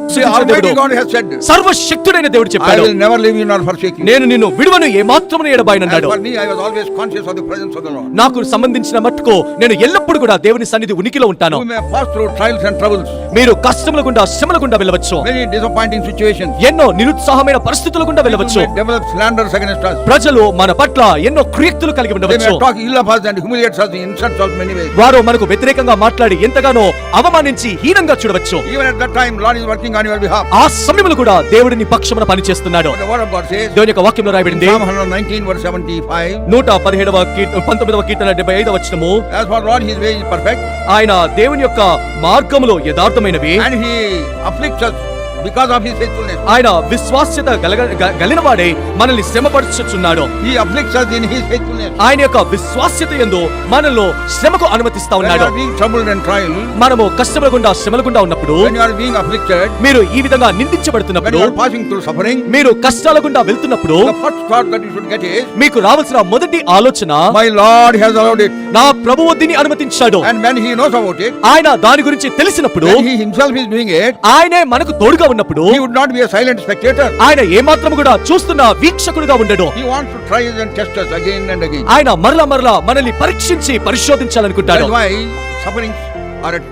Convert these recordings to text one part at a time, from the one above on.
The Almighty God has said, సర్వశక్తుడైన దేవుడు I చెప్పాడు, will never leave you nor forsake you. నేను నిన్ను విడువను ఏమాత్రమును As ఎడబాయనన్నాడు. for me, I was always conscious of the presence of the Lord. నాకు సంబంధించిన మట్టుకు నేను ఎల్లప్పుడూ కూడా దేవుని సన్నిధి ఉనికిలో ఉంటాను. You may pass through trials and troubles, మీరు కష్టముల గుండా శ్రమల గుండా వెళ్ళవచ్చు, many disappointing situations. ఎన్నో నిరుత్సాహమైన పరిస్థితుల గుండా People వెళ్ళవచ్చు. may develop slanders against us. ప్రజలు మన పట్ల ఎన్నో క్రియక్తులు కలిగి They ఉండవచ్చు. may talk ill of us and humiliate us in insults of many ways. వారు మనకు వ్యతిరేకంగా మాట్లాడి ఎంతగానో అవమానించి హీనంగా చూడవచ్చు. Even at that time, Lord is working on your behalf. ఆ సమయంలో కూడా దేవుడిని పక్షమున పనిచేస్తున్నాడు. But the word of God says, దేవుని యొక్క వాక్యంలో రాయబడింది, Psalm 119 verse 75, 19వ కీర్తన 75వ వచనము, as for Lord, his way is perfect, ఆయన దేవుని యొక్క మార్గములో యథార్థమైనవి, and he afflicts us because of his faithfulness. ఆయన విశ్వాస్యత గలిగిన వాడే మనల్ని శ్రమపరచుచున్నాడు. He afflicts us in his faithfulness. ఆయన యొక్క విశ్వాస్యత యందు మనలో శ్రమకు అనుమతిస్తా When you ఉన్నాడు. are being troubled and trial, మనము కష్టముల గుండా శ్రమల గుండా ఉన్నప్పుడు, when you are being afflicted, మీరు ఈ విధంగా when నిందించబడుతున్నప్పుడు, you are passing through suffering, మీరు కష్టాల గుండా వెళ్తున్నప్పుడు, the first thought that you should get is, మీకు రావాల్సిన మొదటి ఆలోచన, my Lord has allowed it. నా ప్రభువు దీన్ని అనుమతించాడు. And when he knows about it, ఆయన దాని గురించి తెలిసినప్పుడు, when he himself is doing it, ఆయనే మనకు తోడుగా ఉన్నప్పుడు, he would not be a silent spectator. ఆయన ఏమాత్రము కూడా చూస్తున్న వీక్షకుడుగా ఉండడు. He wants to try us and test us again and again. ఆయన మరలా మనల్ని పరీక్షించి పరిశోధించాలనుకుంటాడు. That's why sufferings are a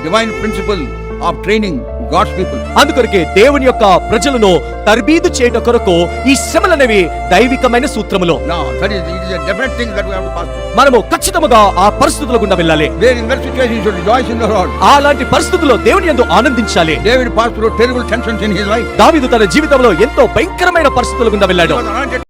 divine principle of training God's people. అందుకొరకే దేవుని యొక్క ప్రజలను తర్బీదు చేయట కొరకు ఈ శ్రమలనేవి దైవికమైన సూత్రములు. Now, it is a definite thing that we have to pass through. మనము ఖచ్చితంగా ఆ పరిస్థితుల గుండా వెళ్ళాలి. Where in that situation you should rejoice in the Lord. అలాంటి పరిస్థితుల్లో దేవుని యందు ఆనందించాలి. David passed through terrible tensions in his life. దావీదు తన జీవితంలో ఎంతో భయంకరమైన పరిస్థితుల గుండా వెళ్ళాడు. He was anointed